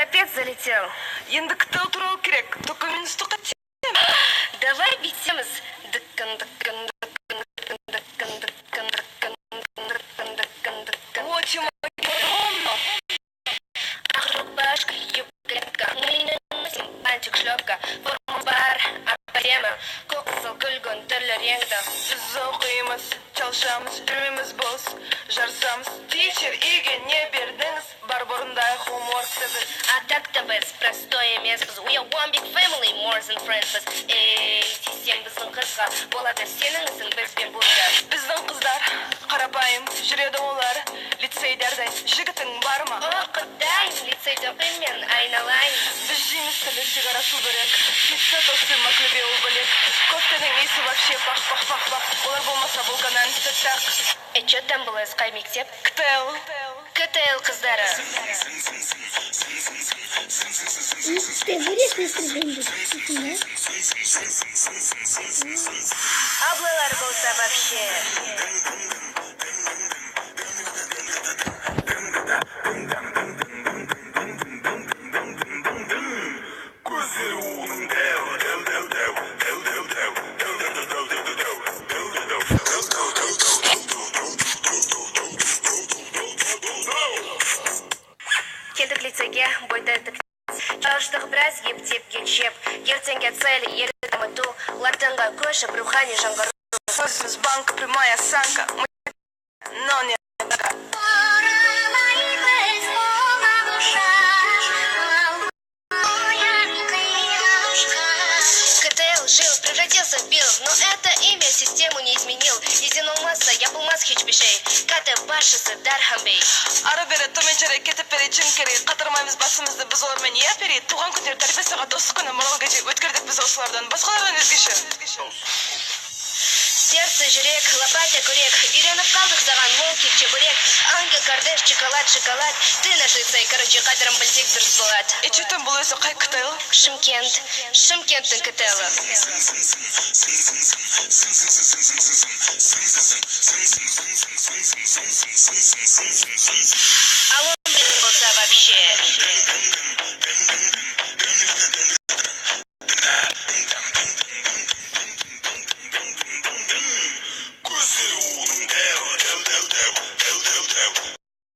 капец залетел. Енді ктл турау керек. Документті қате. Давай битсеміз. Очень огромно. Рубашка, юбка, пантик, шлепка, форма бар, тема, көксіл күлгін түрлі реңді. Біз оқимыз, çalışамыз, жүрмеміз бос, жарсамыз. Тичер, үйге не бердіңіз? Бар бұрындай хоморкты біз. А так-то біз простой емеспіз. We are one big family, more than friends біз. Эй, сен біздің қызға, болады сенің ісің бізбен burada. Біздің қыздар қарапайым, жүреді олар лицейдердей. Жігітің бар ма? О, құдай, лицейде оқимын, айналайын. Біз жейміз тілі сигара су бөлек. Пицца тосы маклебеу бөлек. Кофтенің иісі вообще пах-пах-пах-пах. Олар болмаса бұл кананцы так. Чё там было, қай мектеп? ктл. КТЛ қыздары. Ты вырежь настроение. Аблалар болса вообще. Келдік лицейге, бойда тік. Çalışтық біраз ептеп келшеп. Ертеңге цель елді дамыту. Латынға көшіп рухани жаңғыру. Сөзіміз банк, прямая осанка. Но не така. КТЛ жил, превратился в Билл, но это имя систему не изменил. Изинулмаса, я был мас хичбишей. Каты башысы Дархамбей. Ары бері төменшері кетіп бері чіңкері. Қатырмаймыз басымызды біз олармен епері. Туған күндер тәрбесіға достық күні мұрал геже. Өткердік біз осылардан, басқалардан өзгеше. Сердце, жүрек, лопатя, курек. Үйреніп қалдық саған волки, чебурек. Ангел, кардеш, шоколад, шоколад. Ты наш лицей, короче, қадырым білсек дұрыс болады. Ечетім бұл өзі қай ктл? Шымкент, Шымкенттің ктл. Алло, болса вообще.